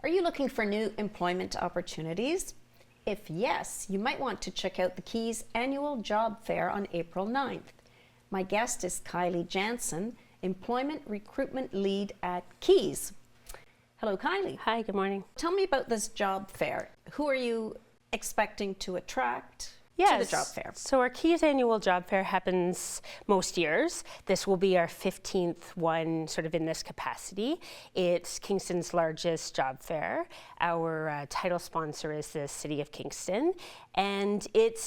Are you looking for new employment opportunities? If yes, you might want to check out the Keys annual job fair on April 9th. My guest is Kylie Jansen, Employment Recruitment Lead at Keys. Hello, Kylie. Hi, good morning. Tell me about this job fair. Who are you expecting to attract to the job fair? So our Keys annual job fair happens most years. This will be our 15th one sort of in this capacity. It's Kingston's largest job fair. Our title sponsor is the City of Kingston, and it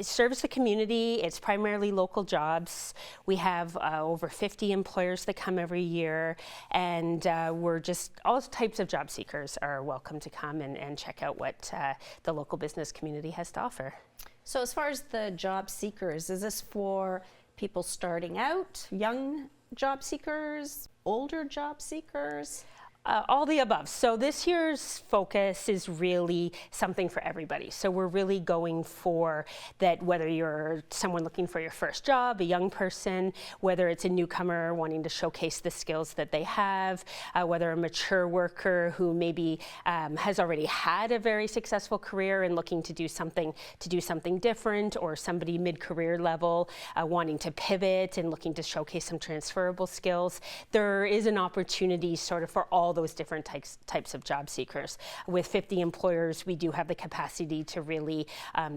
serves the community. It's primarily local jobs. We have over 50 employers that come every year, and we're just, all types of job seekers are welcome to come and check out what the local business community has to offer. So as far as the job seekers, is this for people starting out, young job seekers, older job seekers? All the above. So this year's focus is really something for everybody. So we're really going for that, whether you're someone looking for your first job, a young person, whether it's a newcomer wanting to showcase the skills that they have, whether a mature worker who maybe has already had a very successful career and looking to do something different, or somebody mid-career level wanting to pivot and looking to showcase some transferable skills. There is an opportunity sort of for all those different types of job seekers. With 50 employers, we do have the capacity to really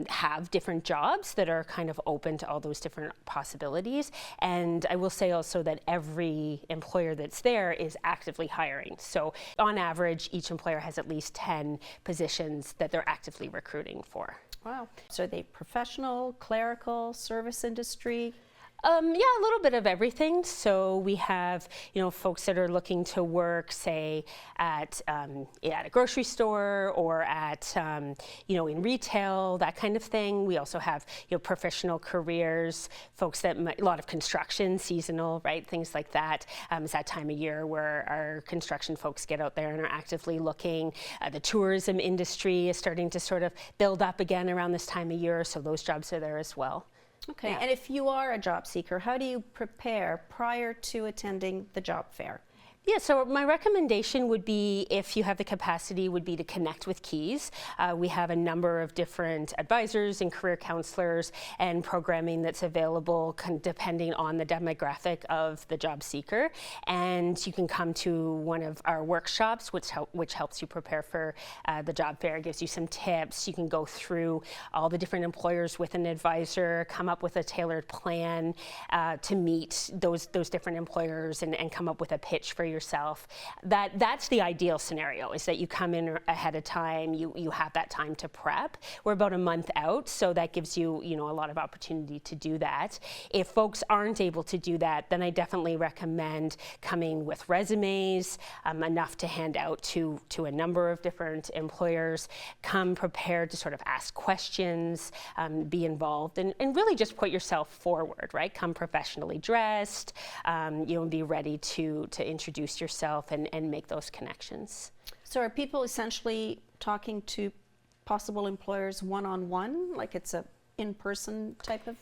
have different jobs that are kind of open to all those different possibilities. And I will say also that every employer that's there is actively hiring. So on average, each employer has at least 10 positions that they're actively recruiting for. Wow. So are they professional, clerical, service industry? Yeah, a little bit of everything. So we have, folks that are looking to work, say, at a grocery store or at, in retail, that kind of thing. We also have, professional careers, folks that a lot of construction, seasonal, right, things like that. It's that time of year where our construction folks get out there and are actively looking. The tourism industry is starting to sort of build up again around this time of year, so those jobs are there as well. Okay, Yeah. and if you are a job seeker, how do you prepare prior to attending the job fair? Yeah, so my recommendation would be, if you have the capacity, would be to connect with Keys. We have a number of different advisors and career counselors and programming that's available depending on the demographic of the job seeker. And you can come to one of our workshops, which helps you prepare for the job fair, gives you some tips. You can go through all the different employers with an advisor, come up with a tailored plan to meet those different employers and come up with a pitch for yourself. That's the ideal scenario, is that you come in ahead of time, you have that time to prep. We're about a month out, so that gives you a lot of opportunity to do that. If folks aren't able to do that, then I definitely recommend coming with resumes, enough to hand out to a number of different employers. Come prepared to sort of ask questions, be involved, and really just put yourself forward, right? Come professionally dressed, be ready to introduce yourself and make those connections. So are people essentially talking to possible employers one-on-one, like it's a in-person type of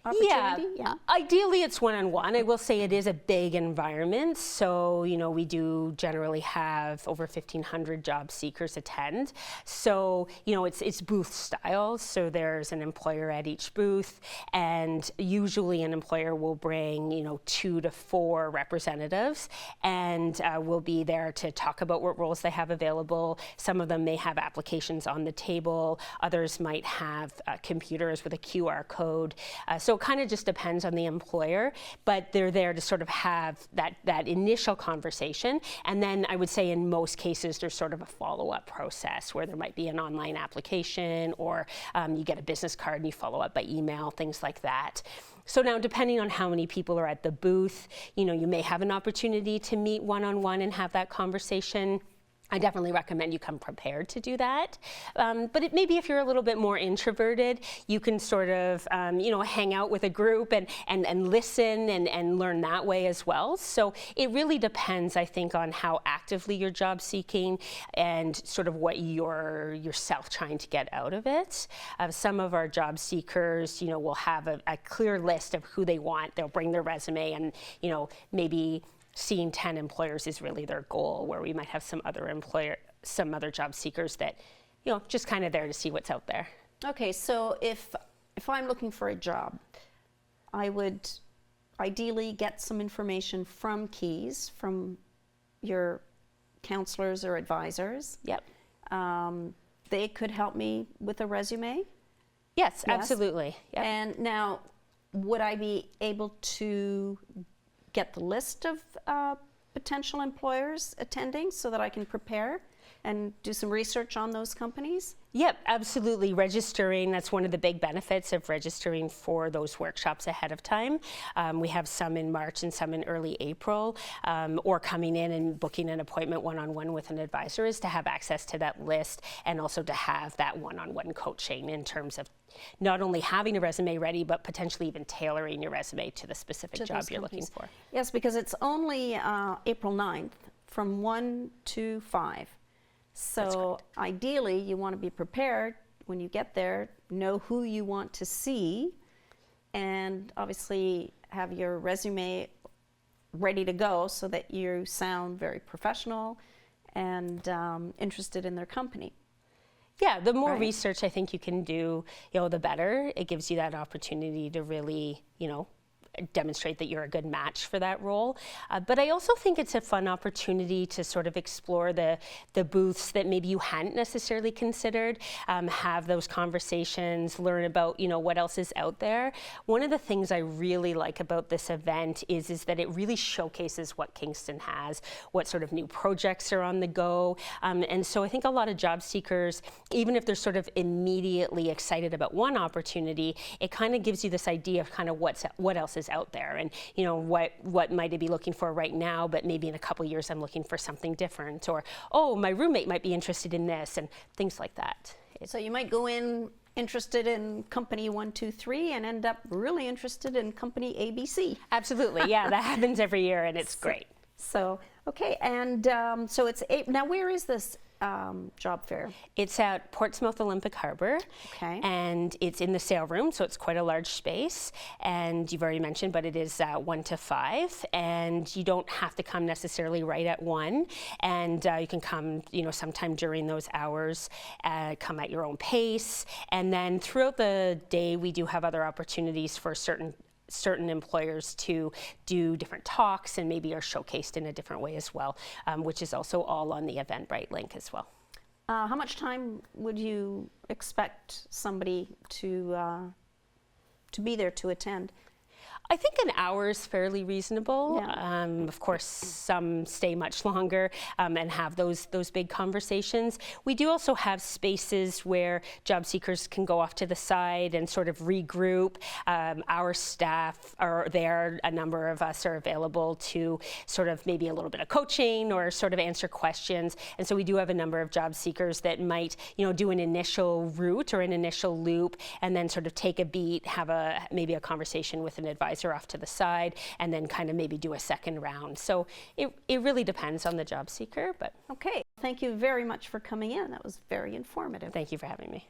opportunity? Yeah, ideally it's one-on-one. I will say it is a big environment, so we do generally have over 1,500 job seekers attend. So it's booth style, so there's an employer at each booth, and usually an employer will bring 2 to 4 representatives, and will be there to talk about what roles they have available. Some of them may have applications on the table, others might have computers with a QR code. So it kind of just depends on the employer, but they're there to sort of have that initial conversation. And then I would say in most cases, there's sort of a follow-up process where there might be an online application, or you get a business card and you follow up by email, things like that. So now, depending on how many people are at the booth, you may have an opportunity to meet one-on-one and have that conversation. I definitely recommend you come prepared to do that. But maybe if you're a little bit more introverted, you can sort of, hang out with a group and listen and learn that way as well. So it really depends, I think, on how actively you're job seeking and sort of what you're yourself trying to get out of it. Some of our job seekers, will have a clear list of who they want. They'll bring their resume and, maybe seeing 10 employers is really their goal, where we might have some other job seekers that, just kind of there to see what's out there. Okay, so if I'm looking for a job, I would ideally get some information from Keys, from your counselors or advisors. Yep. They could help me with a resume. Yes, absolutely. Yep. And now, would I be able to get the list of potential employers attending so that I can prepare and do some research on those companies? Yep, absolutely. Registering, that's one of the big benefits of registering for those workshops ahead of time. We have some in March and some in early April, or coming in and booking an appointment one-on-one with an advisor is to have access to that list, and also to have that one-on-one coaching in terms of not only having a resume ready, but potentially even tailoring your resume to the specific job you're looking for. Yes, because it's only April 9th from 1 to 5. So ideally, you want to be prepared when you get there, know who you want to see, and obviously have your resume ready to go so that you sound very professional and interested in their company. Yeah, the more research I think you can do, the better. It gives you that opportunity to really, demonstrate that you're a good match for that role. But I also think it's a fun opportunity to sort of explore the booths that maybe you hadn't necessarily considered, have those conversations, learn about, what else is out there. One of the things I really like about this event is that it really showcases what Kingston has, what sort of new projects are on the go. And so I think a lot of job seekers, even if they're sort of immediately excited about one opportunity, it kind of gives you this idea of kind of what else is out there, and what might I be looking for right now, but maybe in a couple years I'm looking for something different, or my roommate might be interested in this, and things like that. So you might go in interested in company 1, 2, 3 and end up really interested in company ABC. Absolutely, yeah, that happens every year, and it's great. So okay, and so it's now where is this job fair? It's at Portsmouth Olympic Harbour, and it's in the sale room, so it's quite a large space. And you've already mentioned, but it is 1 to 5, and you don't have to come necessarily right at 1. And you can come, sometime during those hours, come at your own pace. And then throughout the day, we do have other opportunities for certain employers to do different talks, and maybe are showcased in a different way as well, which is also all on the Eventbrite link as well. How much time would you expect somebody to be there to attend? I think an hour is fairly reasonable. Yeah. Of course, some stay much longer and have those big conversations. We do also have spaces where job seekers can go off to the side and sort of regroup. Our staff are there. A number of us are available to sort of maybe a little bit of coaching or sort of answer questions. And so we do have a number of job seekers that might, do an initial route or an initial loop, and then sort of take a beat, have maybe a conversation with an advisor off to the side, and then kind of maybe do a second round. So it really depends on the job seeker. But okay, thank you very much for coming in. That was very informative. Thank you for having me.